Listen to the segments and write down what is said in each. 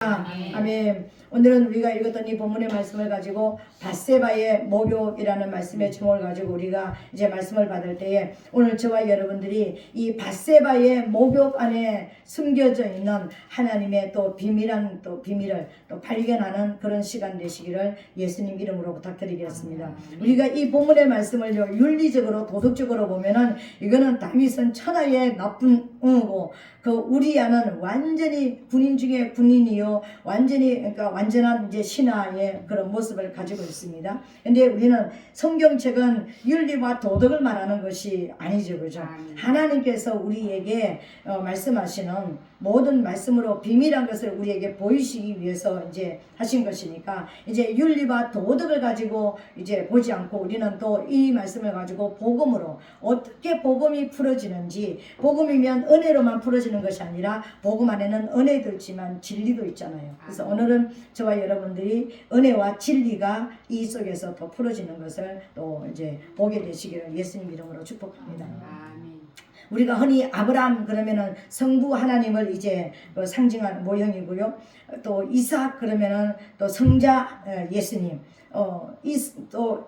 아멘. 오늘은 우리가 읽었던 이 본문의 말씀을 가지고 밧세바의 목욕이라는 말씀의 제목을 가지고 우리가 이제 말씀을 받을 때에 오늘 저와 여러분들이 이 밧세바의 목욕 안에 숨겨져 있는 하나님의 또 비밀한 또 비밀을 또 발견하는 그런 시간 되시기를 예수님 이름으로 부탁드리겠습니다. 우리가 이 본문의 말씀을 윤리적으로 도덕적으로 보면은 이거는 다윗은 천하의 나쁜 응고 그 우리야는 완전히 군인 중에 군인이요 완전히 그러니까 완전한 이제 신하의 그런 모습을 가지고 있습니다. 근데 우리는 성경책은 윤리와 도덕을 말하는 것이 아니죠, 그죠? 하나님께서 우리에게 말씀하시는 모든 말씀으로 비밀한 것을 우리에게 보이시기 위해서 이제 하신 것이니까 이제 윤리와 도덕을 가지고 이제 보지 않고 우리는 또 이 말씀을 가지고 복음으로 어떻게 복음이 풀어지는지 복음이면 은혜로만 풀어지는 것이 아니라 복음 안에는 은혜도 있지만 진리도 있잖아요. 그래서 오늘은 저와 여러분들이 은혜와 진리가 이 속에서 더 풀어지는 것을 또 이제 보게 되시기를 예수님 이름으로 축복합니다. 우리가 흔히 아브라함 그러면은 성부 하나님을 이제 상징하는 모형이고요. 또 이삭 그러면은 또 성자 예수님, 또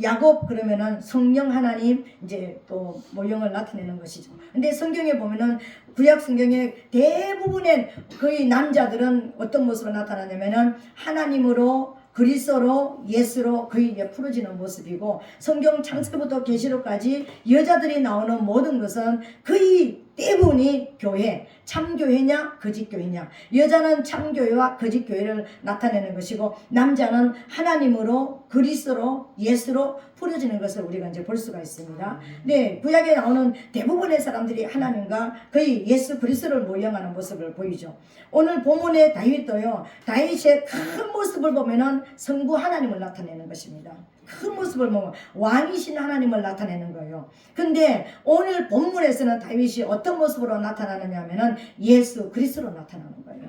야곱 그러면은 성령 하나님 이제 또 모형을 나타내는 것이죠. 근데 성경에 보면은 구약 성경의 대부분의 거의 남자들은 어떤 모습으로 나타나냐면은 하나님으로 그리스도로 예수로 거의 풀어지는 모습이고 성경 창세부터 계시록까지 여자들이 나오는 모든 것은 거의 대부분이 교회, 참교회냐 거짓교회냐, 여자는 참교회와 거짓교회를 나타내는 것이고 남자는 하나님으로 그리스도로 예수로 풀어지는 것을 우리가 이제 볼 수가 있습니다. 네, 구약에 나오는 대부분의 사람들이 하나님과 거의 예수 그리스도를 모형하는 모습을 보이죠. 오늘 본문의 다윗도요, 다윗의 큰 모습을 보면은 성부 하나님을 나타내는 것입니다. 큰 모습을 보면 왕이신 하나님을 나타내는 거예요. 근데 오늘 본문에서는 다윗이 어떤 모습으로 나타나느냐 하면은 예수 그리스도로 나타나는 거예요.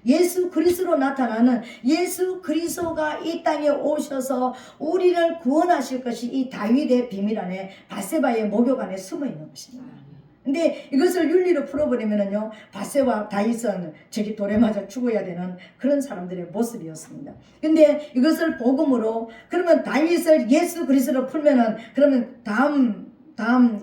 예수 그리스도로 나타나는 예수 그리스도가 이 땅에 오셔서 우리를 구원하실 것이 이 다윗의 비밀 안에 밧세바의 목욕 안에 숨어 있는 것입니다. 근데 이것을 윤리로 풀어버리면은요, 밧세바 다윗은 저기 돌에 맞아 죽어야 되는 그런 사람들의 모습이었습니다. 근데 이것을 복음으로 그러면 다윗을 예수 그리스도로 풀면은 그러면 다음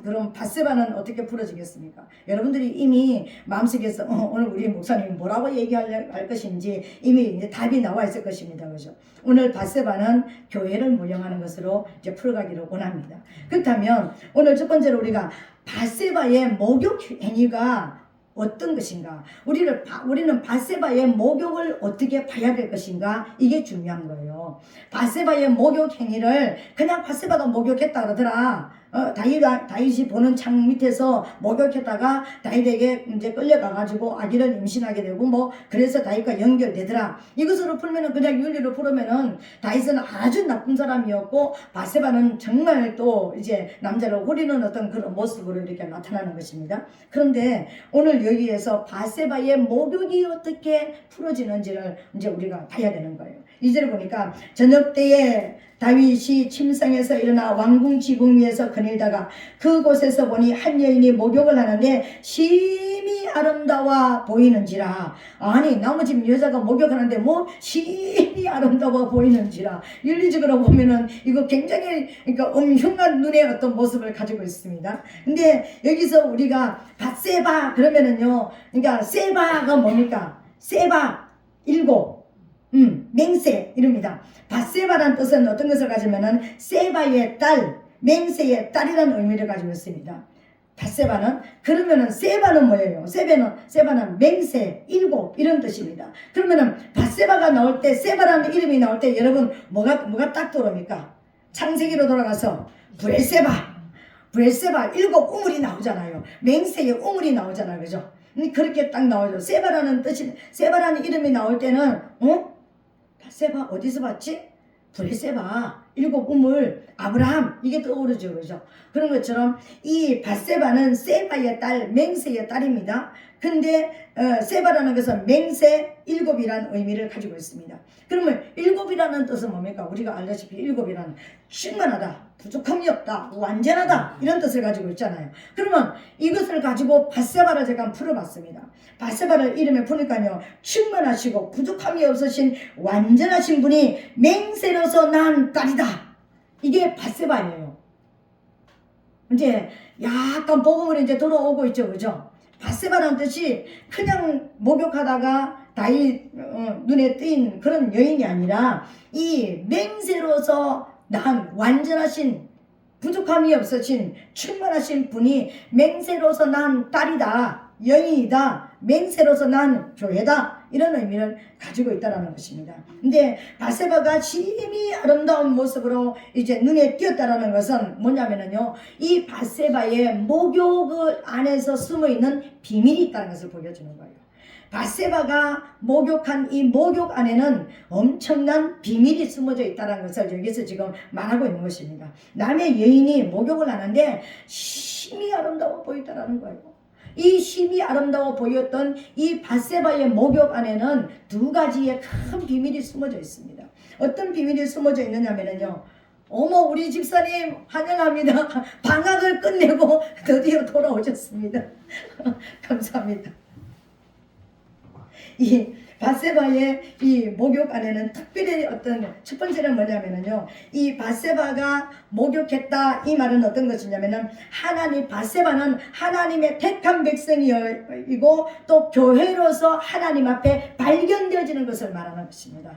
그럼 밧세바는 어떻게 풀어지겠습니까? 여러분들이 이미 마음속에서 오늘 우리 목사님이 뭐라고 얘기할 것인지 이미 이제 답이 나와 있을 것입니다. 그죠? 오늘 밧세바는 교회를 모형하는 것으로 이제 풀어가기를 원합니다. 그렇다면 오늘 첫 번째로 우리가 밧세바의 목욕 행위가 어떤 것인가? 우리는 밧세바의 목욕을 어떻게 봐야 될 것인가? 이게 중요한 거예요. 밧세바의 목욕 행위를 그냥 밧세바가 목욕했다 그러더라. 다윗이 보는 창 밑에서 목욕했다가 다윗에게 이제 끌려가가지고 아기를 임신하게 되고 뭐 그래서 다윗과 연결되더라. 이것으로 풀면은 그냥 윤리로 풀으면은 다윗은 아주 나쁜 사람이었고 밧세바는 정말 또 이제 남자를 후리는 어떤 그런 모습으로 이렇게 나타나는 것입니다. 그런데 오늘 여기에서 밧세바의 목욕이 어떻게 풀어지는지를 이제 우리가 봐야 되는 거예요. 이제를 보니까 저녁 때에 다윗이 침상에서 일어나 왕궁 지붕 위에서 거닐다가 그곳에서 보니 한 여인이 목욕을 하는데 심히 아름다워 보이는지라. 아니 나머지 여자가 목욕하는데 뭐 심히 아름다워 보이는지라. 윤리적으로 보면은 이거 굉장히 그러니까 흉한 눈의 어떤 모습을 가지고 있습니다. 근데 여기서 우리가 밧세바 그러면은요, 그러니까 세바가 뭡니까? 세바 일곱 맹세 이릅니다. 밧세바라는 뜻은 어떤 것을 가지면은 세바의 딸, 맹세의 딸이라는 의미를 가지고 있습니다. 밧세바는 그러면은 세바는 뭐예요? 세바는 맹세, 일곱 이런 뜻입니다. 그러면은 밧세바가 나올 때 세바라는 이름이 나올 때 여러분 뭐가 딱 들어옵니까? 창세기로 돌아가서 브엘세바 일곱 우물이 나오잖아요. 맹세의 우물이 나오잖아요, 그죠? 그렇게 딱 나오죠. 세바라는 뜻이 세바라는 이름이 나올 때는 밧세바 어디서 봤지? 브엘세바 일곱 우물 아브라함 이게 떠오르죠, 그죠? 그런 것처럼 이 밧세바는 세바의 딸 맹세의 딸입니다. 근데 세바라는 것은 맹세 일곱이라는 의미를 가지고 있습니다. 그러면 일곱이라는 뜻은 뭡니까? 우리가 알다시피 일곱이라는 충만하다, 부족함이 없다, 완전하다 이런 뜻을 가지고 있잖아요. 그러면 이것을 가지고 밧세바를 제가 풀어봤습니다. 밧세바를 이름에 푸니까요, 충만하시고 부족함이 없으신 완전하신 분이 맹세로서 낳은 딸이다. 이게 밧세바예요. 이제 약간 복음으로 이제 돌아오고 있죠, 그죠? 밧세바라는 뜻이 그냥 목욕하다가 다윗 눈에 띈 그런 여인이 아니라 이 맹세로서 낳은 완전하신 부족함이 없으신 충만하신 분이 맹세로서 낳은 딸이다, 여인이다, 맹세로서 낳은 교회다, 이런 의미를 가지고 있다는 것입니다. 근데 밧세바가 심히 아름다운 모습으로 이제 눈에 띄었다는 것은 뭐냐면요, 이 밧세바의 목욕 안에서 숨어 있는 비밀이 있다는 것을 보여주는 거예요. 밧세바가 목욕한 이 목욕 안에는 엄청난 비밀이 숨어져 있다는 것을 여기서 지금 말하고 있는 것입니다. 남의 여인이 목욕을 하는데 심히 아름다워 보이더라는 거예요. 이 심히 아름다워 보였던 이 밧세바의 목욕 안에는 두 가지의 큰 비밀이 숨어져 있습니다. 어떤 비밀이 숨어져 있느냐면요, 어머, 우리 집사님 환영합니다. 방학을 끝내고 드디어 돌아오셨습니다. 감사합니다. 이 밧세바의 이 목욕 안에는 특별히 어떤 첫 번째는 뭐냐면요, 이 밧세바가 목욕했다, 이 말은 어떤 것이냐면은 밧세바는 하나님의 택한 백성이고 또 교회로서 하나님 앞에 발견되어지는 것을 말하는 것입니다.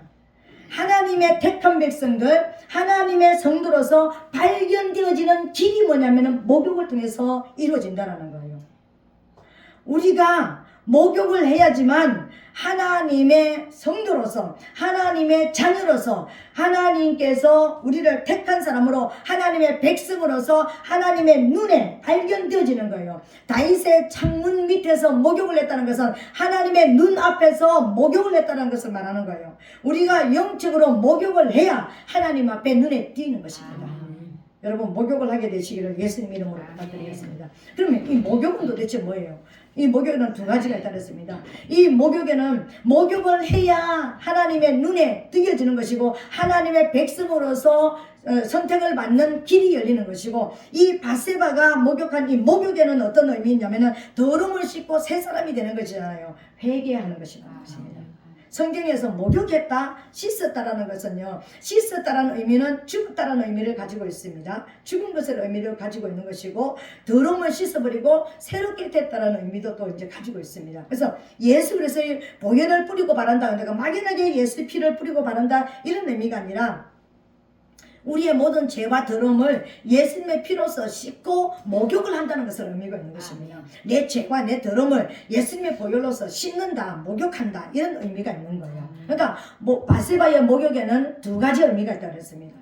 하나님의 택한 백성들, 하나님의 성도로서 발견되어지는 길이 뭐냐면은 목욕을 통해서 이루어진다는 거예요. 우리가 목욕을 해야지만 하나님의 성도로서, 하나님의 자녀로서, 하나님께서 우리를 택한 사람으로, 하나님의 백성으로서 하나님의 눈에 발견되어지는 거예요. 다윗의 창문 밑에서 목욕을 했다는 것은 하나님의 눈 앞에서 목욕을 했다는 것을 말하는 거예요. 우리가 영적으로 목욕을 해야 하나님 앞에 눈에 띄는 것입니다. 여러분, 목욕을 하게 되시기를 예수님 이름으로 부탁드리겠습니다. 그러면 이 목욕은 도대체 뭐예요? 이 목욕에는 두 가지가 있다고 했습니다. 이 목욕에는 목욕을 해야 하나님의 눈에 띄어지는 것이고 하나님의 백성으로서 선택을 받는 길이 열리는 것이고, 이 밧세바가 목욕한 이 목욕에는 어떤 의미냐면은 더러움을 씻고 새 사람이 되는 것이잖아요. 회개하는 것이라는 것입니다. 성경에서 목욕했다, 씻었다라는 것은요, 씻었다라는 의미는 죽었다라는 의미를 가지고 있습니다. 죽은 것을 의미를 가지고 있는 것이고, 더러움을 씻어버리고 새롭게 됐다라는 의미도 또 이제 가지고 있습니다. 그래서 예수 그리스도의 보혈을 뿌리고 바른다, 내가 막연하게 예수의 피를 뿌리고 바른다, 이런 의미가 아니라 우리의 모든 죄와 더러움을 예수님의 피로서 씻고 목욕을 한다는 것을 의미가 있는 것입니다. 내 죄와 내 더러움을 예수님의 보혈로서 씻는다, 목욕한다, 이런 의미가 있는 거예요. 그러니까 밧세바의 목욕에는 두 가지 의미가 있다고 했습니다.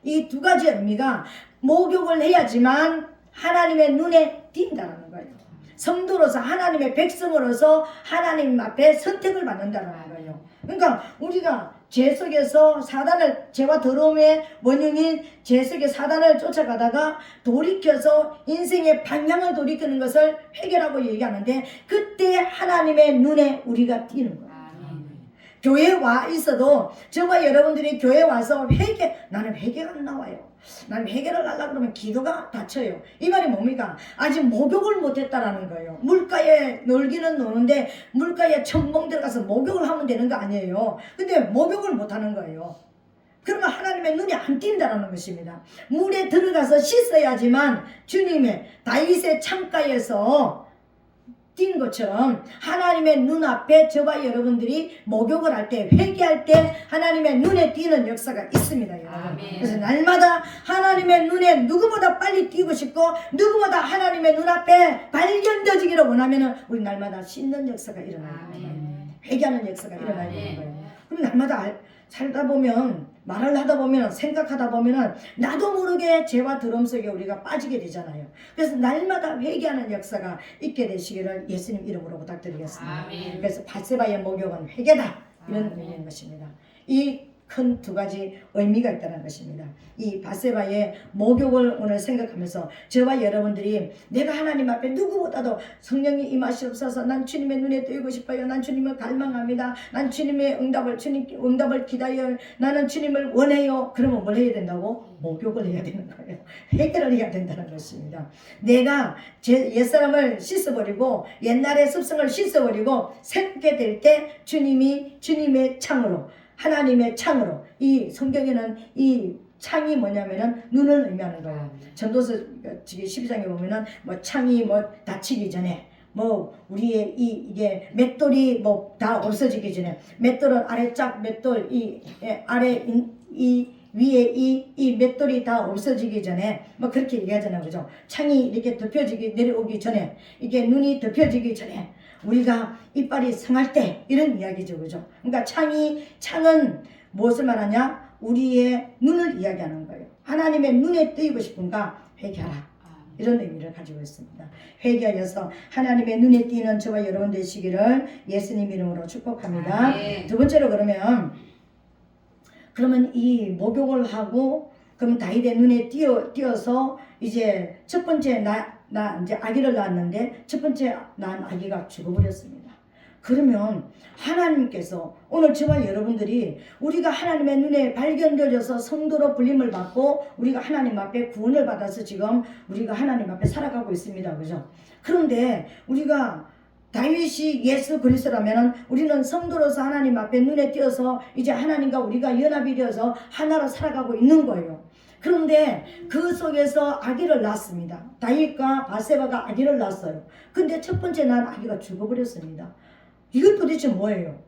이 두 가지 의미가 목욕을 해야지만 하나님의 눈에 띈다는 거예요. 성도로서, 하나님의 백성으로서 하나님 앞에 선택을 받는다는 거예요. 그러니까 우리가 죄 속에서 사단을, 죄와 더러움의 원흉인 죄 속에 사단을 쫓아가다가 돌이켜서 인생의 방향을 돌이키는 것을 회개라고 얘기하는데, 그때 하나님의 눈에 우리가 띄는 거예요. 교회에 와 있어도 저와 여러분들이 교회에 와서 나는 회개가 안 나와요. 나는 회개를 하려고 그러면 기도가 닫혀요. 이 말이 뭡니까? 아직 목욕을 못했다라는 거예요. 물가에 놀기는 노는데 물가에 첨벙 들어가서 목욕을 하면 되는 거 아니에요. 근데 목욕을 못하는 거예요. 그러면 하나님의 눈이 안 띈다는 것입니다. 물에 들어가서 씻어야지만 주님의 다윗의 창가에서 띈 것처럼 하나님의 눈앞에 저와 여러분들이 목욕을 할 때, 회개할 때 하나님의 눈에 띄는 역사가 있습니다, 여러분. 그래서 날마다 하나님의 눈에 누구보다 빨리 띄고 싶고 누구보다 하나님의 눈앞에 발견되어지기를 원하면 우리 날마다 씻는 역사가 일어나야 되는, 회개하는 역사가 일어나야 되는 거예요. 그럼 날마다 살다 보면, 말을 하다 보면, 생각하다 보면 나도 모르게 죄와 더러움 속에 우리가 빠지게 되잖아요. 그래서 날마다 회개하는 역사가 있게 되시기를 예수님 이름으로 부탁드리겠습니다. 그래서 밧세바의 목욕은 회개다, 이런 의미인 것입니다. 이 큰 두 가지 의미가 있다는 것입니다. 이 밧세바의 목욕을 오늘 생각하면서 저와 여러분들이 내가 하나님 앞에 누구보다도 성령이 임하시옵소서, 난 주님의 눈에 뜨이고 싶어요, 난 주님을 갈망합니다, 난 주님의 응답을 기다려요, 나는 주님을 원해요. 그러면 뭘 해야 된다고? 목욕을 해야 되는 거예요. 해결을 해야 된다는 것입니다. 내가 옛사람을 씻어버리고 옛날의 습성을 씻어버리고 새롭게 될 때 주님의 창으로, 하나님의 창으로, 이 성경에는 이 창이 뭐냐면은 눈을 의미하는 거예요. 전도서 12장에 보면은 뭐 창이 뭐 닫히기 전에, 뭐 우리의 이게 맷돌이 뭐 다 없어지기 전에, 맷돌은 아래 짝 맷돌, 이 아래 이 위에 이 맷돌이 다 없어지기 전에, 뭐 그렇게 얘기하잖아요, 그죠? 창이 이렇게 내려오기 전에, 이게 눈이 덮여지기 전에, 우리가 이빨이 상할 때, 이런 이야기죠, 그죠? 그러니까 창은 무엇을 말하냐? 우리의 눈을 이야기하는 거예요. 하나님의 눈에 뜨이고 싶은가? 회개하라. 이런 의미를 가지고 있습니다. 회개하여서 하나님의 눈에 띄는 저와 여러분 되시기를 예수님 이름으로 축복합니다. 두 번째로 그러면 이 목욕을 하고, 그럼 다윗의 눈에 띄어서 이제 첫 번째 이제 아기를 낳았는데 첫 번째 낳은 아기가 죽어버렸습니다. 그러면 하나님께서 오늘 저와 여러분들이 우리가 하나님의 눈에 발견되어져서 성도로 불림을 받고 우리가 하나님 앞에 구원을 받아서 지금 우리가 하나님 앞에 살아가고 있습니다. 그죠? 그런데 우리가 다윗이 예수 그리스도라면 우리는 성도로서 하나님 앞에 눈에 띄어서 이제 하나님과 우리가 연합이 되어서 하나로 살아가고 있는 거예요. 그런데 그 속에서 아기를 낳습니다. 다윗과 밧세바가 아기를 낳았어요. 근데 첫 번째 난 아기가 죽어버렸습니다. 이건 도대체 뭐예요?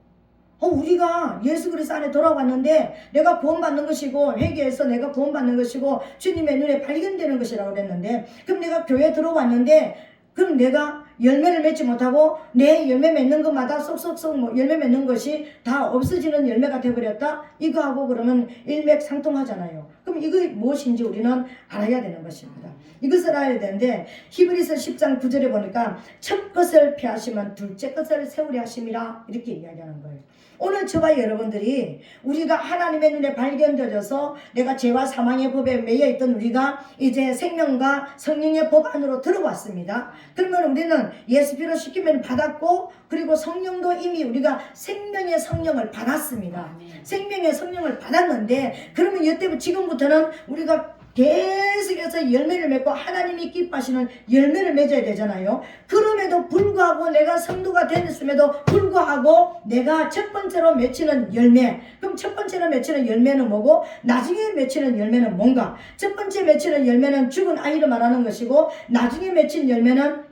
우리가 예수 그리스도 안에 돌아왔는데 내가 구원받는 것이고, 회개해서 내가 구원받는 것이고 주님의 눈에 발견되는 것이라고 그랬는데, 그럼 내가 교회 들어왔는데 그럼 내가 열매를 맺지 못하고 내 열매 맺는 것마다 쏙쏙쏙 뭐 열매 맺는 것이 다 없어지는 열매가 되어버렸다? 이거하고 그러면 일맥상통하잖아요. 그럼 이거 무엇인지 우리는 알아야 되는 것입니다. 이것을 알아야 되는데 히브리서 10장 9절에 보니까 첫 것을 피하시면 둘째 것을 세우려 하심이라, 이렇게 이야기하는 거예요. 오늘 저와 여러분들이 우리가 하나님의 눈에 발견되어져서 내가 죄와 사망의 법에 매여있던 우리가 이제 생명과 성령의 법 안으로 들어왔습니다. 그러면 우리는 예수 피로 씻김을 받았고, 그리고 성령도 이미 우리가 생명의 성령을 받았습니다. 생명의 성령을 받았는데, 그러면 이때부터 지금부터는 우리가 계속해서 열매를 맺고 하나님이 기뻐하시는 열매를 맺어야 되잖아요. 그럼에도 불구하고 내가 성도가 됐음에도 불구하고 내가 첫 번째로 맺히는 열매, 그럼 첫 번째로 맺히는 열매는 뭐고 나중에 맺히는 열매는 뭔가? 첫 번째 맺히는 열매는 죽은 아이를 말하는 것이고, 나중에 맺힌 열매는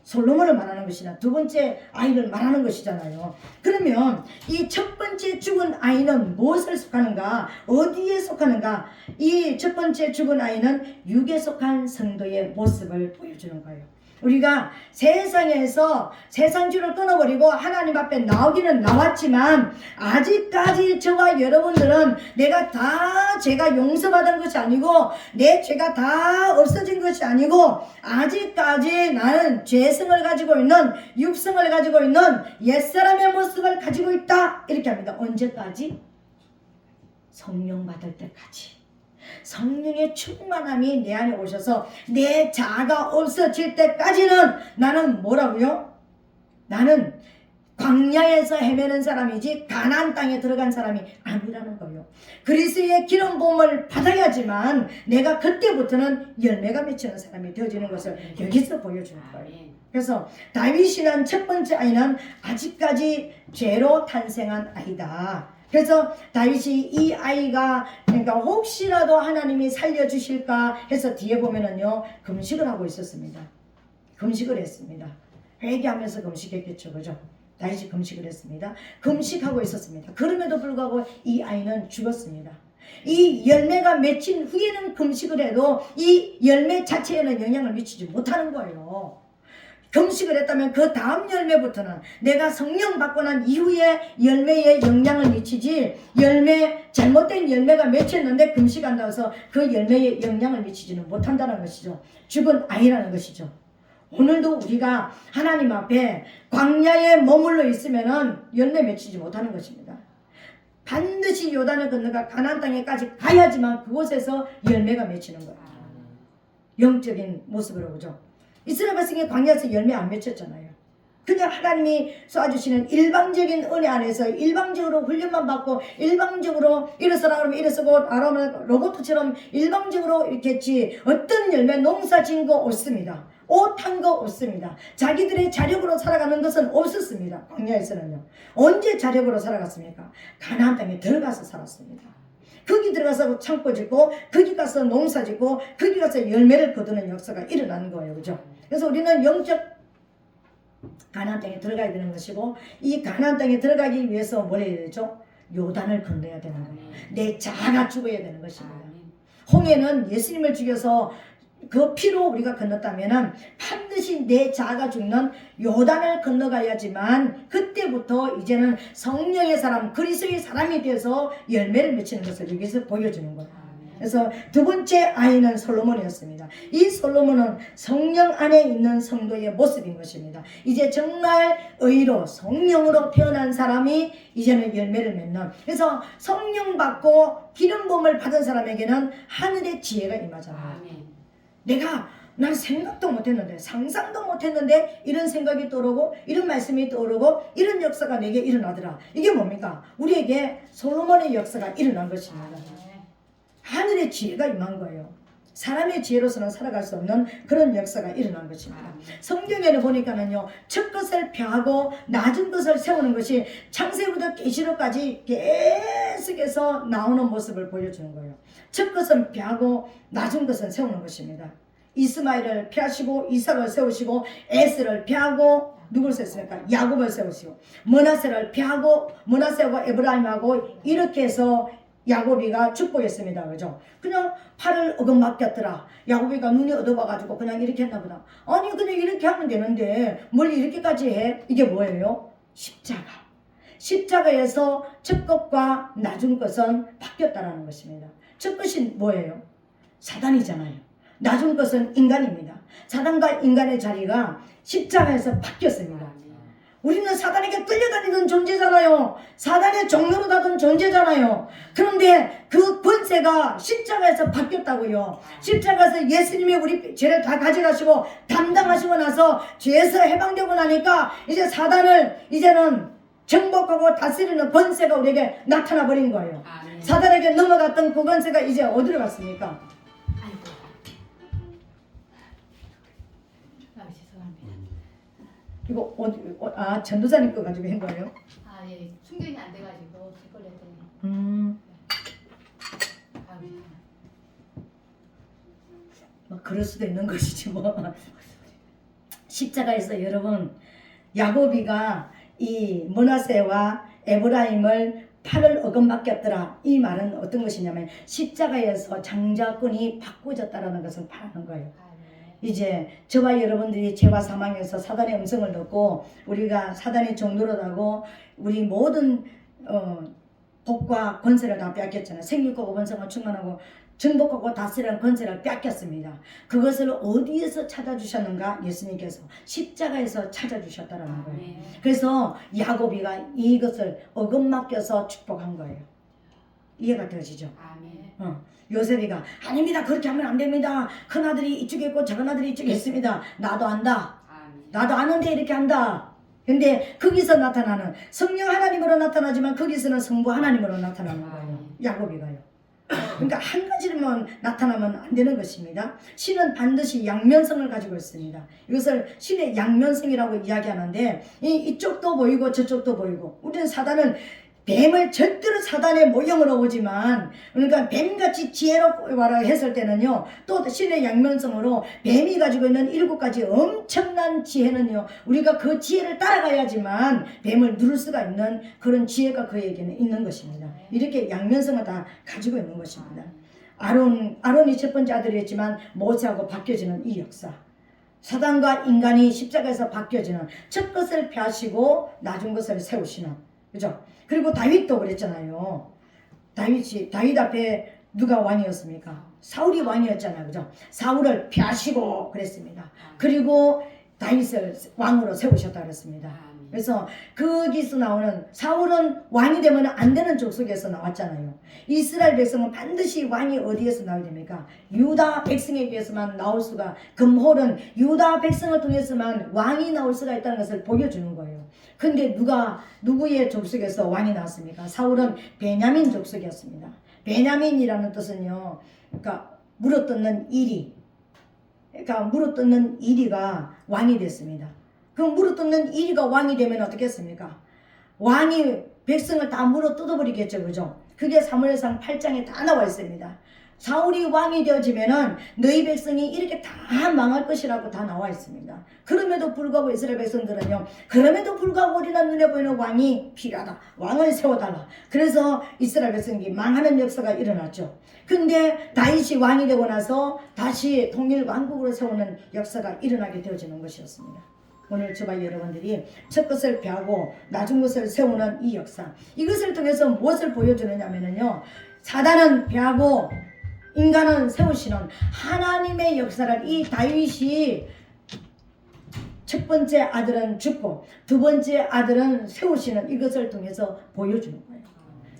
솔로몬을 말하는 것이나 두 번째 아이를 말하는 것이잖아요. 그러면 이 첫 번째 죽은 아이는 무엇을 속하는가? 어디에 속하는가? 이 첫 번째 죽은 아이는 육에 속한 성도의 모습을 보여주는 거예요. 우리가 세상에서 세상주를 끊어버리고 하나님 앞에 나오기는 나왔지만 아직까지 저와 여러분들은 내가 다 죄가 용서받은 것이 아니고 내 죄가 다 없어진 것이 아니고 아직까지 나는 죄성을 가지고 있는, 육성을 가지고 있는 옛사람의 모습을 가지고 있다, 이렇게 합니다. 언제까지? 성령 받을 때까지. 성령의 충만함이 내 안에 오셔서 내 자아가 없어질 때까지는 나는 뭐라고요? 나는 광야에서 헤매는 사람이지 가나안 땅에 들어간 사람이 아니라는 거예요. 그리스도의 기름 부음을 받아야지만 내가 그때부터는 열매가 맺히는 사람이 되어지는 것을 여기서 보여주는 거예요. 그래서 다윗이란 첫 번째 아이는 아직까지 죄로 탄생한 아이다. 그래서 다윗이 이 아이가, 그러니까 혹시라도 하나님이 살려주실까 해서 뒤에 보면은요, 금식을 하고 있었습니다. 금식을 했습니다. 회개하면서 금식했겠죠, 그죠? 다윗이 금식을 했습니다. 금식하고 있었습니다. 그럼에도 불구하고 이 아이는 죽었습니다. 이 열매가 맺힌 후에는 금식을 해도 이 열매 자체에는 영향을 미치지 못하는 거예요. 금식을 했다면 그 다음 열매부터는 내가 성령 받고 난 이후에 열매에 영향을 미치지, 잘못된 열매가 맺혔는데 금식한다고 해서 그 열매에 영향을 미치지는 못한다는 것이죠. 죽은 아이라는 것이죠. 오늘도 우리가 하나님 앞에 광야에 머물러 있으면은 열매 맺히지 못하는 것입니다. 반드시 요단을 건너가 가나안 땅에까지 가야지만 그곳에서 열매가 맺히는 거예요. 영적인 모습으로. 그죠? 이스라엘 백성이 광야에서 열매 안 맺혔잖아요. 그냥 하나님이 쏴주시는 일방적인 은혜 안에서 일방적으로 훈련만 받고 일방적으로 일어서라 그러면 일어서고 나라면 로봇처럼 일방적으로 이렇게 했지 어떤 열매 농사 지은 거 없습니다. 옷 한 거 없습니다. 자기들의 자력으로 살아가는 것은 없었습니다. 광야에서는요. 언제 자력으로 살아갔습니까? 가나안 땅에 들어가서 살았습니다. 거기 들어가서 창고 짓고 거기 가서 농사 짓고 거기 가서 열매를 거두는 역사가 일어나는 거예요. 그죠? 그래서 우리는 영적 가나안 땅에 들어가야 되는 것이고 이 가나안 땅에 들어가기 위해서 뭘 해야 되죠? 요단을 건너야 되는 거예요. 내 자아가 죽어야 되는 것입니다. 홍해는 예수님을 죽여서 그 피로 우리가 건넜다면 반드시 내 자아가 죽는 요단을 건너가야지만 그때부터 이제는 성령의 사람 그리스도의 사람이 되어서 열매를 맺히는 것을 여기서 보여주는 거예요. 그래서 두 번째 아이는 솔로몬이었습니다. 이 솔로몬은 성령 안에 있는 성도의 모습인 것입니다. 이제 정말 의로 성령으로 태어난 사람이 이제는 열매를 맺는. 그래서 성령 받고 기름 부음을 받은 사람에게는 하늘의 지혜가 임하잖아요. 난 생각도 못했는데 상상도 못했는데 이런 생각이 떠오르고 이런 말씀이 떠오르고 이런 역사가 내게 일어나더라. 이게 뭡니까? 우리에게 솔로몬의 역사가 일어난 것입니다. 하늘의 지혜가 임한 거예요. 사람의 지혜로서는 살아갈 수 없는 그런 역사가 일어난 것입니다. 성경에는 보니까는요, 첫 것을 펴하고 낮은 것을 세우는 것이 창세부터 계시록까지 계속해서 나오는 모습을 보여주는 거예요. 첫 것은 펴하고 낮은 것은 세우는 것입니다. 이스마엘을 펴시고 이삭을 세우시고 에스를 펴하고 누굴 세웠습니까? 야곱을 세우시고 므낫세를 펴하고 므낫세하고 에브라임하고 이렇게 해서 야곱이가 축복했습니다. 그죠? 그냥 팔을 어긋맞겼더라. 야곱이가 눈이 어두워가지고 그냥 이렇게 했나 보다. 아니 그냥 이렇게 하면 되는데 뭘 이렇게까지 해? 이게 뭐예요? 십자가. 십자가에서 첫 것과 낮은 것은 바뀌었다라는 것입니다. 첫 것이 뭐예요? 사단이잖아요. 낮은 것은 인간입니다. 사단과 인간의 자리가 십자가에서 바뀌었습니다. 우리는 사단에게 끌려다니는 존재잖아요. 사단의 종로로 다던 존재잖아요. 그런데 그 권세가 십자가에서 바뀌었다고요. 십자가에서 예수님이 우리 죄를 다 가져가시고 담당하시고 나서 죄에서 해방되고 나니까 이제 사단을 이제는 정복하고 다스리는 권세가 우리에게 나타나 버린 거예요. 사단에게 넘어갔던 그 권세가 이제 어디로 갔습니까? 이거 전도사님 거 가지고 한 거예요? 예. 충전이 안 돼가지고 그걸 했더니. 뭐 그럴 수도 있는 것이지 뭐. 십자가에서 여러분 야곱이가 이 므낫세와 에브라임을 팔을 어긋맞겼더라. 이 말은 어떤 것이냐면 십자가에서 장자권이 바꾸어졌다라는 것을 말하는 거예요. 이제 저와 여러분들이 죄와 사망에서 사단의 음성을 듣고 우리가 사단의 종로로 가고 우리 모든 복과 권세를 다 뺏겼잖아요. 생육과 오번성을 충만하고 정복하고 다스리는 권세를 뺏겼습니다. 그것을 어디에서 찾아주셨는가? 예수님께서 십자가에서 찾아주셨다라는 거예요. 그래서 야곱이가 이것을 어긋맞겨서 축복한 거예요. 이해가 되시죠? 요셉이가 아닙니다. 그렇게 하면 안 됩니다. 큰아들이 이쪽에 있고 작은아들이 이쪽에 있습니다. 나도 안다. 나도 아는데 이렇게 한다. 근데 거기서 나타나는 성령 하나님으로 나타나지만 거기서는 성부 하나님으로 나타나는 거예요. 야곱이가요. 그러니까 한 가지로만 나타나면 안 되는 것입니다. 신은 반드시 양면성을 가지고 있습니다. 이것을 신의 양면성이라고 이야기하는데 이쪽도 보이고 저쪽도 보이고 우리는 사단은 뱀을 절대로 사단의 모형으로 보지만 그러니까 뱀같이 지혜롭고라 했을 때는요 또 신의 양면성으로 뱀이 가지고 있는 7가지 엄청난 지혜는요 우리가 그 지혜를 따라가야지만 뱀을 누를 수가 있는 그런 지혜가 그에게는 있는 것입니다. 이렇게 양면성을 다 가지고 있는 것입니다. 아론이 첫 번째 아들이었지만 모세하고 바뀌어지는 이 역사, 사단과 인간이 십자가에서 바뀌어지는 첫 것을 펴시고 낮은 것을 세우시는, 그죠? 그리고 다윗도 그랬잖아요. 다윗 앞에 누가 왕이었습니까? 사울이 왕이었잖아요. 그죠? 사울을 펴시고 그랬습니다. 그리고 다윗을 왕으로 세우셨다 그랬습니다. 그래서 거기서 나오는 사울은 왕이 되면 안 되는 족속에서 나왔잖아요. 이스라엘 백성은 반드시 왕이 어디에서 나와야 됩니까? 유다 백성에게서만 나올 수가, 금홀은 유다 백성을 통해서만 왕이 나올 수가 있다는 것을 보여주는 거예요. 근데 누구의 족속에서 왕이 나왔습니까? 사울은 베냐민 족속이었습니다. 베냐민이라는 뜻은요, 그러니까 물어뜯는 이리, 그러니까 물어뜯는 이리가 왕이 됐습니다. 그 물어뜯는 이리가 왕이 되면 어떻겠습니까? 왕이 백성을 다 물어뜯어버리겠죠, 그죠? 그게 사무엘상 8장에 다 나와 있습니다. 사울이 왕이 되어지면은 너희 백성이 이렇게 다 망할 것이라고 다 나와 있습니다. 그럼에도 불구하고 이스라엘 백성들은요, 그럼에도 불구하고 우리는 눈에 보이는 왕이 필요하다, 왕을 세워달라. 그래서 이스라엘 백성이 망하는 역사가 일어났죠. 근데 다윗이 왕이 되고 나서 다시 통일 왕국으로 세우는 역사가 일어나게 되어지는 것이었습니다. 오늘 저와 여러분들이 첫 것을 펴고 낮은 것을 세우는 이 역사, 이것을 통해서 무엇을 보여주느냐면요, 사단은 펴고 인간은 세우시는 하나님의 역사를, 이 다윗이 첫 번째 아들은 죽고 두 번째 아들은 세우시는 이것을 통해서 보여주는 거예요.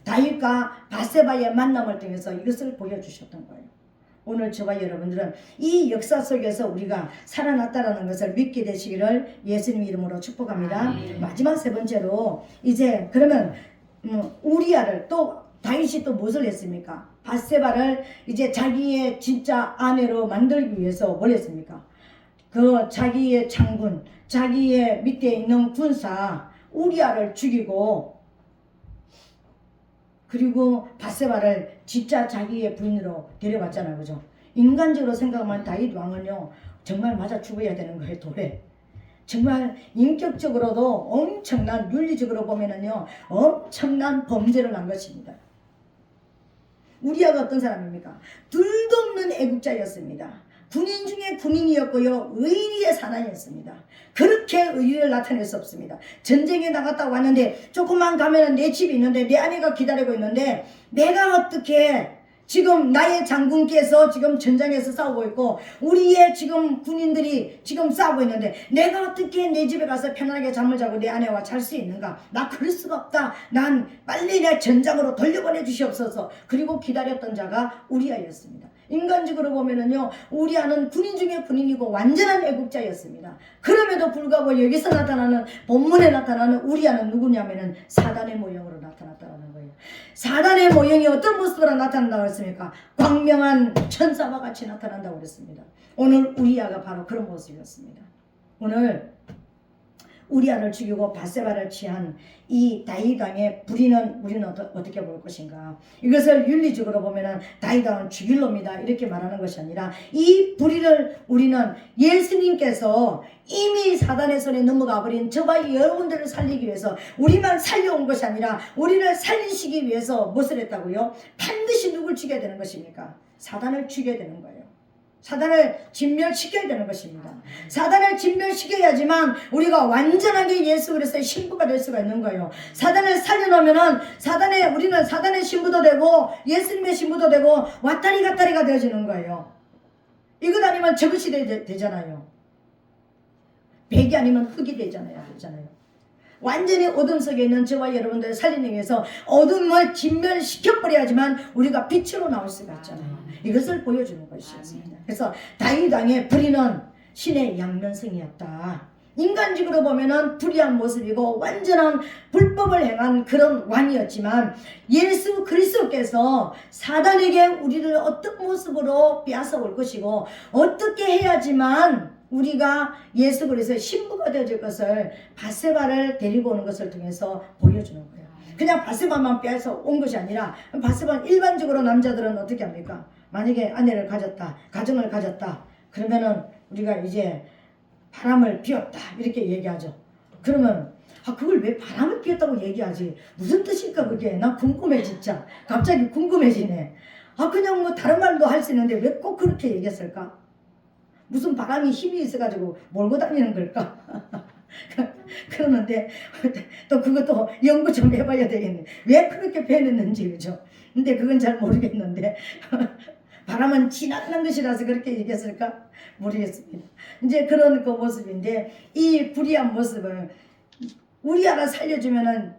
다윗과 바세바의 만남을 통해서 이것을 보여주셨던 거예요. 오늘 저와 여러분들은 이 역사 속에서 우리가 살아났다라는 것을 믿게 되시기를 예수님 이름으로 축복합니다. 마지막 세 번째로, 이제 그러면 우리아를, 또 다윗이 또 무엇을 했습니까? 바세바를 이제 자기의 진짜 아내로 만들기 위해서 뭘 했습니까? 그 자기의 장군, 자기의 밑에 있는 군사 우리아를 죽이고, 그리고 바세바를 진짜 자기의 부인으로 데려갔잖아요, 그죠? 인간적으로 생각하면 다윗 왕은요, 정말 맞아 죽어야 되는 거예요, 돌에. 정말 인격적으로도 엄청난, 윤리적으로 보면은요, 엄청난 범죄를 한 것입니다. 우리아가 어떤 사람입니까? 둘도 없는 애국자였습니다. 군인 중에 군인이었고요, 의리의 사나이였습니다. 그렇게 의리를 나타낼 수 없습니다. 전쟁에 나갔다 왔는데, 조금만 가면은 내 집이 있는데, 내 아내가 기다리고 있는데, 내가 어떻게 지금 나의 장군께서 지금 전장에서 싸우고 있고, 우리의 지금 군인들이 지금 싸우고 있는데, 내가 어떻게 내 집에 가서 편안하게 잠을 자고 내 아내와 잘 수 있는가? 나 그럴 수가 없다. 난 빨리 내 전장으로 돌려보내 주시옵소서. 그리고 기다렸던 자가 우리아였습니다. 인간적으로 보면은요, 우리아는 군인 중에 군인이고 완전한 애국자였습니다. 그럼에도 불구하고 여기서 나타나는, 본문에 나타나는 우리아는 누구냐면은 사단의 모형으로 나타났다는 거예요. 사단의 모형이 어떤 모습으로 나타난다고 했습니까? 광명한 천사와 같이 나타난다고 그랬습니다. 오늘 우리아가 바로 그런 모습이었습니다. 오늘 우리아를 죽이고 바세바를 취한 이 다윗 왕의 불의는 우리는 어떻게 볼 것인가? 이것을 윤리적으로 보면은 다윗 왕은 죽일 놈이다 이렇게 말하는 것이 아니라, 이 불의를 우리는 예수님께서 이미 사단의 손에 넘어가 버린 저와 여러분들을 살리기 위해서, 우리만 살려온 것이 아니라 우리를 살리시기 위해서 무엇을 했다고요? 반드시 누굴 죽여야 되는 것입니까? 사단을 죽여야 되는 거예요. 사단을 진멸시켜야 되는 것입니다. 사단을 진멸시켜야지만 우리가 완전하게 예수 그리스도의 신부가 될 수가 있는 거예요. 사단을 살려놓으면은 우리는 사단의 신부도 되고 예수님의 신부도 되고 왔다리 갔다리가 되어지는 거예요. 이것 아니면 저것이 되잖아요. 백이 아니면 흙이 되잖아요. 완전히 어둠 속에 있는 저와 여러분들을 살리기 위해서 어둠을 진멸시켜버려야지만 우리가 빛으로 나올 수가 있잖아요. 이것을 보여주는 것이었습니다. 그래서 다윗 왕의 불의는 신의 양면성이었다. 인간적으로 보면은 불의한 모습이고 완전한 불법을 행한 그런 왕이었지만, 예수 그리스도께서 사단에게 우리를 어떤 모습으로 빼앗아 올 것이고 어떻게 해야지만 우리가 예수 그리스도의 신부가 되어질 것을 바세바를 데리고 오는 것을 통해서 보여주는 거예요. 그냥 바세바만 빼앗아 온 것이 아니라, 바세바는 일반적으로 남자들은 어떻게 합니까? 만약에 아내를 가졌다, 가정을 가졌다, 그러면은 우리가 이제 바람을 피웠다 이렇게 얘기하죠. 그러면 그걸 왜 바람을 피웠다고 얘기하지? 무슨 뜻일까 그게? 난 궁금해 진짜. 갑자기 궁금해지네. 그냥 뭐 다른 말도 할 수 있는데 왜 꼭 그렇게 얘기했을까? 무슨 바람이 힘이 있어가지고 몰고 다니는 걸까? 그러는데 또 그것도 연구 좀 해봐야 되겠네. 왜 그렇게 표현했는지, 그죠? 근데 그건 잘 모르겠는데 바람은 지나가는 것이라서 그렇게 얘기했을까? 모르겠습니다. 이제 그런 그 모습인데, 이 불의한 모습을 우리아를 살려주면은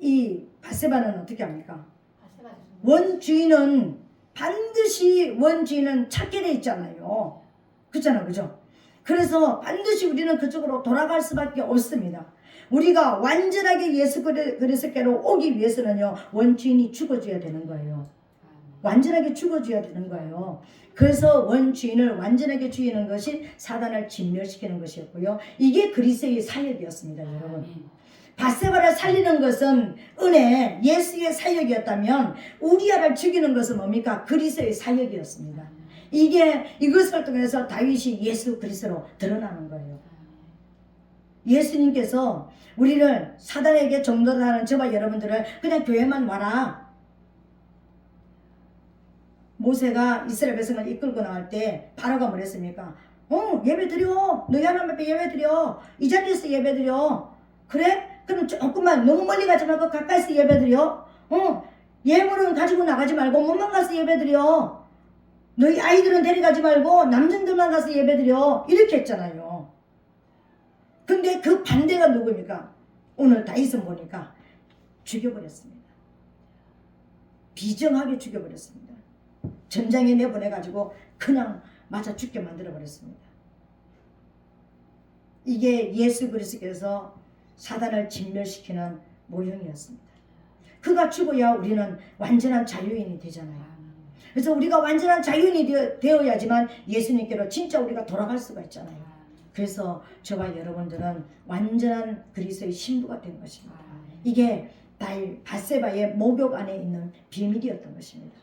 이 밧세바는 어떻게 합니까? 바세바 주신 원주인은 반드시 원주인은 찾게 돼 있잖아요. 그렇잖아, 그죠? 그래서 반드시 우리는 그쪽으로 돌아갈 수밖에 없습니다. 우리가 완전하게 예수 그리스도께로 오기 위해서는요, 원주인이 죽어줘야 되는 거예요. 완전하게 죽어줘야 되는 거예요. 그래서 원주인을 완전하게 죽이는 것이 사단을 진멸시키는 것이었고요. 이게 그리스도의 사역이었습니다, 여러분. 밧세바를 살리는 것은 은혜, 예수의 사역이었다면 우리아를 죽이는 것은 뭡니까? 그리스도의 사역이었습니다. 이것을 통해서 다윗이 예수 그리스도로 드러나는 거예요. 예수님께서 우리를 사단에게 종노릇하는 저와 여러분들을 그냥 교회만 와라. 모세가 이스라엘 백성을 이끌고 나갈 때 바로가 뭐랬습니까? 예배 드려. 너희 하나님 앞에 예배 드려. 이 자리에서 예배 드려. 그래? 그럼 조금만 너무 멀리 가지 말고 가까이서 예배 드려. 예물은 가지고 나가지 말고 몸만 가서 예배 드려. 너희 아이들은 데려가지 말고 남성들만 가서 예배 드려. 이렇게 했잖아요. 근데 그 반대가 누굽니까? 오늘 다윗은 보니까 죽여버렸습니다. 비정하게 죽여버렸습니다. 전장에 내보내가지고 그냥 맞아 죽게 만들어버렸습니다. 이게 예수 그리스도께서 사단을 진멸시키는 모형이었습니다. 그가 죽어야 우리는 완전한 자유인이 되잖아요. 그래서 우리가 완전한 자유인이 되어야지만 예수님께로 진짜 우리가 돌아갈 수가 있잖아요. 그래서 저와 여러분들은 완전한 그리스도의 신부가 된 것입니다. 이게 밧세바의 목욕 안에 있는 비밀이었던 것입니다.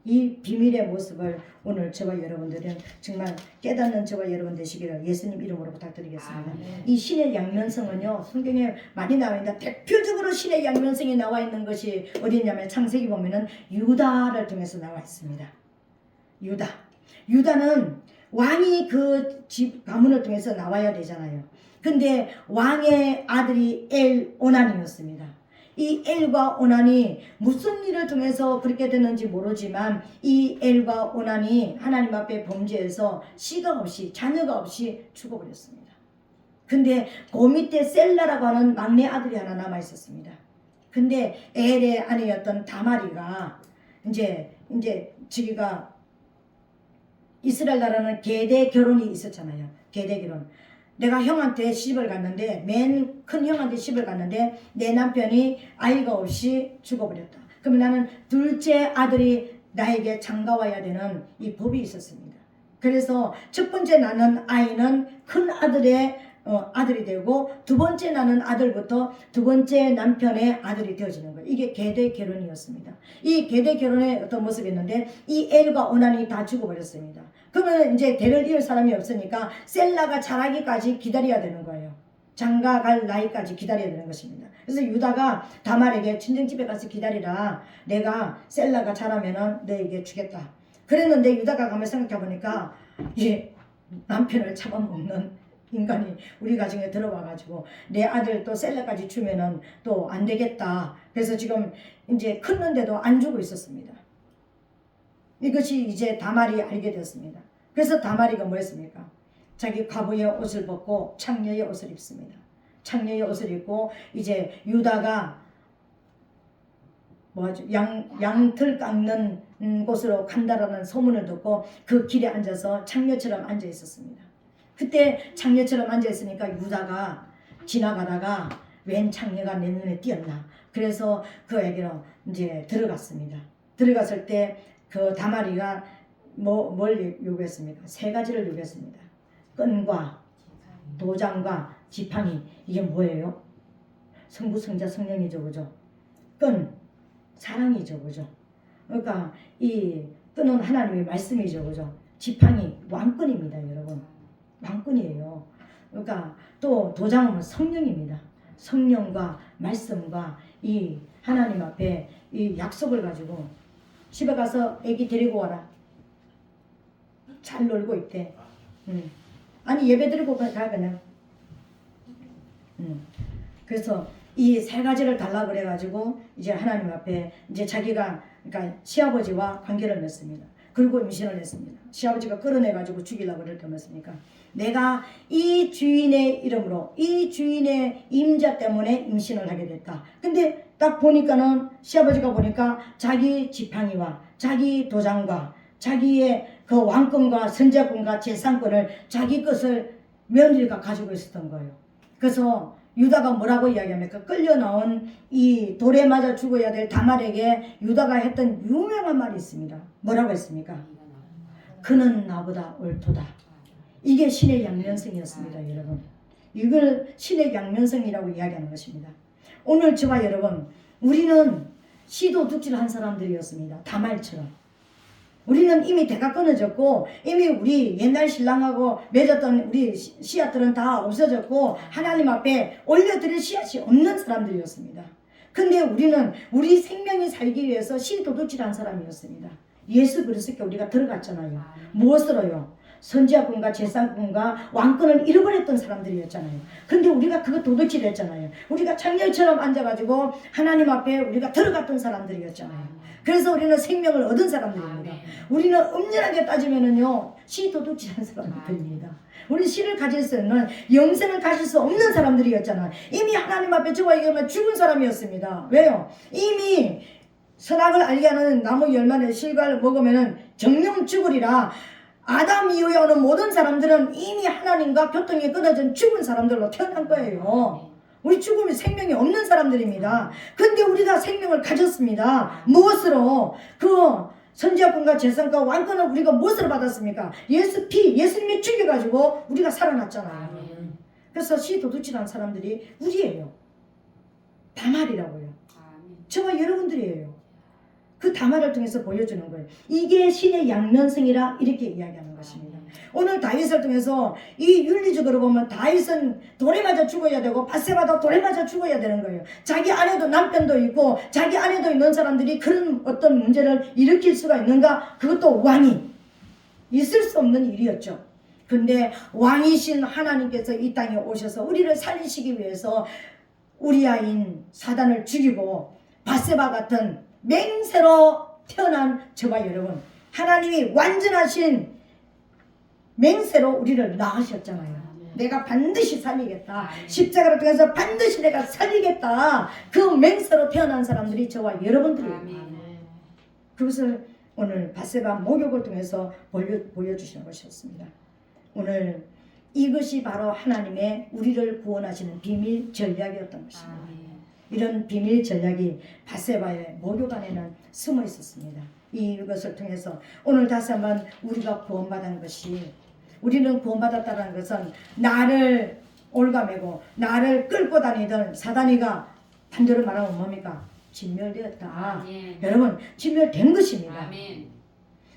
이 비밀의 모습을 오늘 저와 여러분들은 정말 깨닫는 저와 여러분 되시기를 예수님 이름으로 부탁드리겠습니다. 이 신의 양면성은요, 성경에 많이 나와 있는데 대표적으로 신의 양면성이 나와 있는 것이 어디 있냐면 창세기 보면은 유다를 통해서 나와 있습니다. 유다는 왕이 그 집 가문을 통해서 나와야 되잖아요. 근데 왕의 아들이 오난이었습니다. 이 엘과 오난이 무슨 일을 통해서 그렇게 됐는지 모르지만 이 엘과 오난이 하나님 앞에 범죄해서 씨가 없이 자녀가 없이 죽어버렸습니다. 근데 그 밑에 셀라라고 하는 막내 아들이 하나 남아 있었습니다. 근데 엘의 아내였던 다말이가 이제 저기가 이스라엘 나라는 계대 결혼이 있었잖아요. 계대 결혼. 내가 형한테 시집을 갔는데 맨 큰 형한테 시집을 갔는데 내 남편이 아이가 없이 죽어버렸다. 그러면 나는 둘째 아들이 나에게 장가와야 되는 이 법이 있었습니다. 그래서 첫 번째 낳는 아이는 큰 아들의 아들이 되고 두 번째 낳는 아들부터 두 번째 남편의 아들이 되어지는 거예요. 이게 계대 결혼이었습니다. 이 계대 결혼의 어떤 모습이었는데 이 엘과 오난이 다 죽어버렸습니다. 그러면 이제 대를 이을 사람이 없으니까 셀라가 자라기까지 기다려야 되는 거예요. 장가 갈 나이까지 기다려야 되는 것입니다. 그래서 유다가 다말에게 친정집에 가서 기다리라. 내가 셀라가 자라면은 너에게 주겠다. 그랬는데 유다가 가면 생각해 보니까 이 남편을 잡아먹는 인간이 우리 가정에 들어와가지고 내 아들 또 셀라까지 주면은 또 안 되겠다. 그래서 지금 이제 컸는데도 안 주고 있었습니다. 이것이 이제 다말이 알게 되었습니다. 그래서 다말이가 뭐 했습니까? 자기 과부의 옷을 벗고 창녀의 옷을 입습니다. 창녀의 옷을 입고 이제 유다가 뭐하죠? 양털 깎는 곳으로 간다라는 소문을 듣고 그 길에 앉아서 창녀처럼 앉아 있었습니다. 그때 창녀처럼 앉아 있으니까 유다가 지나가다가 웬 창녀가 내 눈에 띄었나. 그래서 그에게로 이제 들어갔습니다. 들어갔을 때 그 다말이가 뭘 요구했습니까? 세 가지를 요구했습니다. 끈과 도장과 지팡이. 이게 뭐예요? 성부, 성자, 성령이죠, 그죠? 끈, 사랑이죠, 그죠? 그러니까 이 끈은 하나님의 말씀이죠, 그죠? 지팡이, 왕끈입니다, 여러분. 왕끈이에요. 그러니까 또 도장은 성령입니다. 성령과 말씀과 이 하나님 앞에 이 약속을 가지고 집에 가서 애기 데리고 와라. 잘 놀고 있대. 아니 예배 드리고 가 그냥. 그래서 이 세 가지를 달라 그래가지고 이제 하나님 앞에 이제 자기가 그러니까 시아버지와 관계를 맺습니다. 그리고 임신을 했습니다. 시아버지가 끌어내가지고 죽이려고 그럴 때 맺습니까? 내가 이 주인의 이름으로 이 주인의 임자 때문에 임신을 하게 됐다. 근데 딱 보니까는 시아버지가 보니까 자기 지팡이와 자기 도장과 자기의 그 왕권과 선자권과 재산권을 자기 것을 며느리가 가지고 있었던 거예요. 그래서 유다가 뭐라고 이야기합니까? 끌려 나온 이 돌에 맞아 죽어야 될 다말에게 유다가 했던 유명한 말이 있습니다. 뭐라고 했습니까? 그는 나보다 옳도다. 이게 신의 양면성이었습니다, 여러분. 이걸 신의 양면성이라고 이야기하는 것입니다. 오늘 저와 여러분, 우리는 시도둑질한 사람들이었습니다. 다말처럼. 우리는 이미 대가 끊어졌고 이미 우리 옛날 신랑하고 맺었던 우리 씨앗들은 다 없어졌고 하나님 앞에 올려드릴 씨앗이 없는 사람들이었습니다. 근데 우리는 우리 생명이 살기 위해서 시도둑질한 사람이었습니다. 예수 그리스도께 우리가 들어갔잖아요. 무엇으로요? 선지자권과 재산권과 왕권을 잃어버렸던 사람들이었잖아요. 근데 우리가 그거 도둑질 했잖아요. 우리가 창녀처럼 앉아가지고 하나님 앞에 우리가 들어갔던 사람들이었잖아요. 그래서 우리는 생명을 얻은 사람들입니다. 우리는 엄연하게 따지면은요, 시 도둑질한 사람들입니다. 우리 시를 가질 수 있는 영생을 가질 수 없는 사람들이었잖아요. 이미 하나님 앞에 저와 얘기하면 죽은 사람이었습니다. 왜요? 이미 선악을 알게 하는 나무 열매의 실과를 먹으면은 정령 죽으리라. 아담 이후에 오는 모든 사람들은 이미 하나님과 교통이 끊어진 죽은 사람들로 태어난 거예요. 우리 죽음이 생명이 없는 사람들입니다. 근데 우리가 생명을 가졌습니다. 무엇으로? 그 선지자권과 재산과 왕권을 우리가 무엇으로 받았습니까? 예수 피, 예수님이 죽여가지고 우리가 살아났잖아요. 그래서 시도둑질한 사람들이 우리예요. 다말이라고요. 저와 여러분들이에요. 그 다말을 통해서 보여주는 거예요. 이게 신의 양면성이라 이렇게 이야기하는 것입니다. 오늘 다윗을 통해서 이 윤리적으로 보면 다윗은 돌에 맞아 죽어야 되고 밧세바도 돌에 맞아 죽어야 되는 거예요. 자기 안에도 남편도 있고 자기 안에도 있는 사람들이 그런 어떤 문제를 일으킬 수가 있는가? 그것도 왕이 있을 수 없는 일이었죠. 근데 왕이신 하나님께서 이 땅에 오셔서 우리를 살리시기 위해서 우리아인 사단을 죽이고 밧세바 같은 맹세로 태어난 저와 여러분, 하나님이 완전하신 맹세로 우리를 낳으셨잖아요. 내가 반드시 살리겠다. 십자가를 통해서 반드시 내가 살리겠다. 그 맹세로 태어난 사람들이 저와 여러분들이에요. 그것을 오늘 밧세바 목욕을 통해서 보여주시는 것이었습니다. 오늘 이것이 바로 하나님의 우리를 구원하시는 비밀 전략이었던 것입니다. 이런 비밀 전략이 밧세바의 목욕 안에는 숨어 있었습니다. 이것을 통해서 오늘 다시 한번 우리가 구원받은 것이, 우리는 구원받았다는 것은 나를 올가매고 나를 끌고 다니던 사단이가 반대로 말하면 뭡니까? 진멸되었다. 아멘. 여러분, 진멸된 것입니다. 아멘.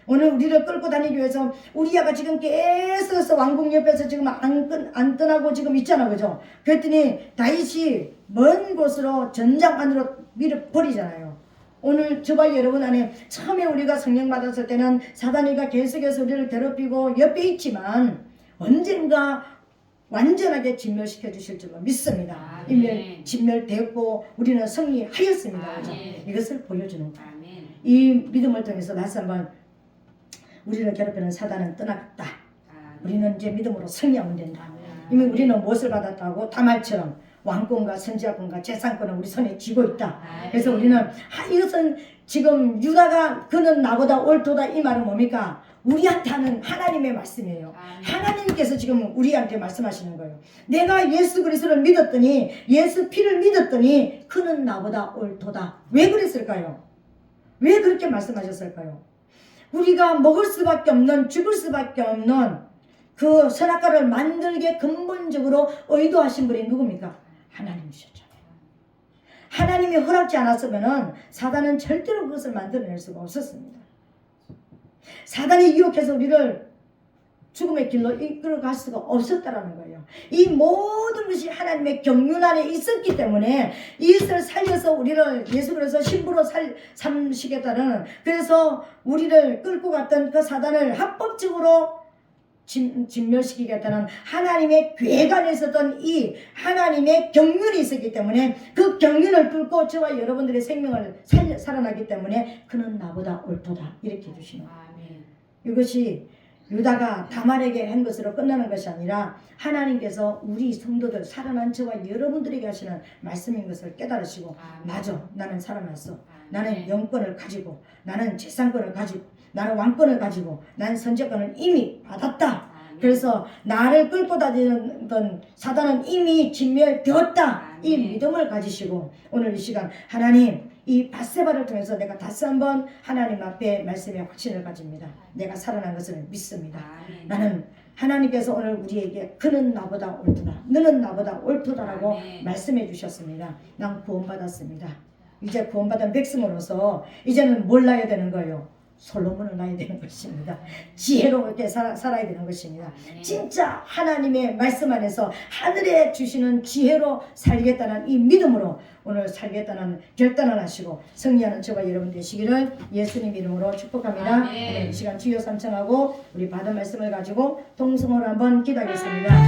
오늘 우리를 끌고 다니기 위해서 우리야가 지금 계속 왕궁 옆에서 지금 안 떠나고 지금 있잖아, 그죠? 그랬더니 다윗이 먼 곳으로 전장 안으로 밀어버리잖아요. 오늘 저와 여러분 안에 처음에 우리가 성령 받았을 때는 사단이가 계속해서 우리를 괴롭히고 옆에 있지만 언젠가 완전하게 진멸시켜 주실 줄로 믿습니다. 이미 진멸되었고 우리는 승리하였습니다. 그죠? 이것을 보여주는 거예요. 이 믿음을 통해서 다시 한번 우리를 괴롭히는 사단은 떠나갔다. 우리는 이제 믿음으로 승리하면 된다. 이미 우리는 무엇을 받았다고? 다말처럼 왕권과 선지자권과 재산권을 우리 손에 쥐고 있다. 그래서 우리는 이것은 지금 유다가 그는 나보다 옳도다 이 말은 뭡니까? 우리한테 하는 하나님의 말씀이에요. 하나님께서 지금 우리한테 말씀하시는 거예요. 내가 예수 그리스도를 믿었더니, 예수 피를 믿었더니 그는 나보다 옳도다. 왜 그랬을까요? 왜 그렇게 말씀하셨을까요? 우리가 먹을 수밖에 없는, 죽을 수밖에 없는 그 선악과를 만들게 근본적으로 의도하신 분이 누굽니까? 하나님이셨잖아요. 하나님이 허락지 않았으면 사단은 절대로 그것을 만들어낼 수가 없었습니다. 사단이 유혹해서 우리를 죽음의 길로 이끌어갈 수가 없었다라는 거예요. 이 모든 것이 하나님의 경륜 안에 있었기 때문에 이것을 살려서 우리를 예수 그리스도 신부로 삼시겠다는, 그래서 우리를 끌고 갔던 그 사단을 합법적으로 진멸시키겠다는 하나님의 계획 안에 있었던 이 하나님의 경륜이 있었기 때문에 그 경륜을 뚫고 저와 여러분들의 생명을 살아나기 때문에 그는 나보다 옳도다 이렇게 해주시는 거예요. 이것이 유다가 다말에게 한 것으로 끝나는 것이 아니라 하나님께서 우리 성도들 살아난 저와 여러분들에게 하시는 말씀인 것을 깨달으시고 맞아 나는 살아났어. 나는 영권을 가지고 나는 재산권을 가지고 나는 왕권을 가지고 나는 선제권을 이미 받았다. 그래서 나를 끌고 다니던 사단은 이미 진멸되었다. 이 믿음을 가지시고 오늘 이 시간 하나님 이 밧세바를 통해서 내가 다시 한번 하나님 앞에 말씀의 확신을 가집니다. 내가 살아난 것을 믿습니다. 나는 하나님께서 오늘 우리에게 그는 나보다 옳도다. 너는 나보다 옳도다라고 말씀해 주셨습니다. 난 구원받았습니다. 이제 구원받은 백성으로서 이제는 뭘 낳아야 되는 거예요? 솔로몬을 낳아야 되는 것입니다. 지혜롭게 살아야 되는 것입니다. 진짜 하나님의 말씀 안에서 하늘에 주시는 지혜로 살겠다는 이 믿음으로 오늘 살겠다는 결단을 하시고 승리하는 저와 여러분 되시기를 예수님 이름으로 축복합니다. 이 시간 주여 삼창하고 우리 받은 말씀을 가지고 동성으로 한번 기도하겠습니다.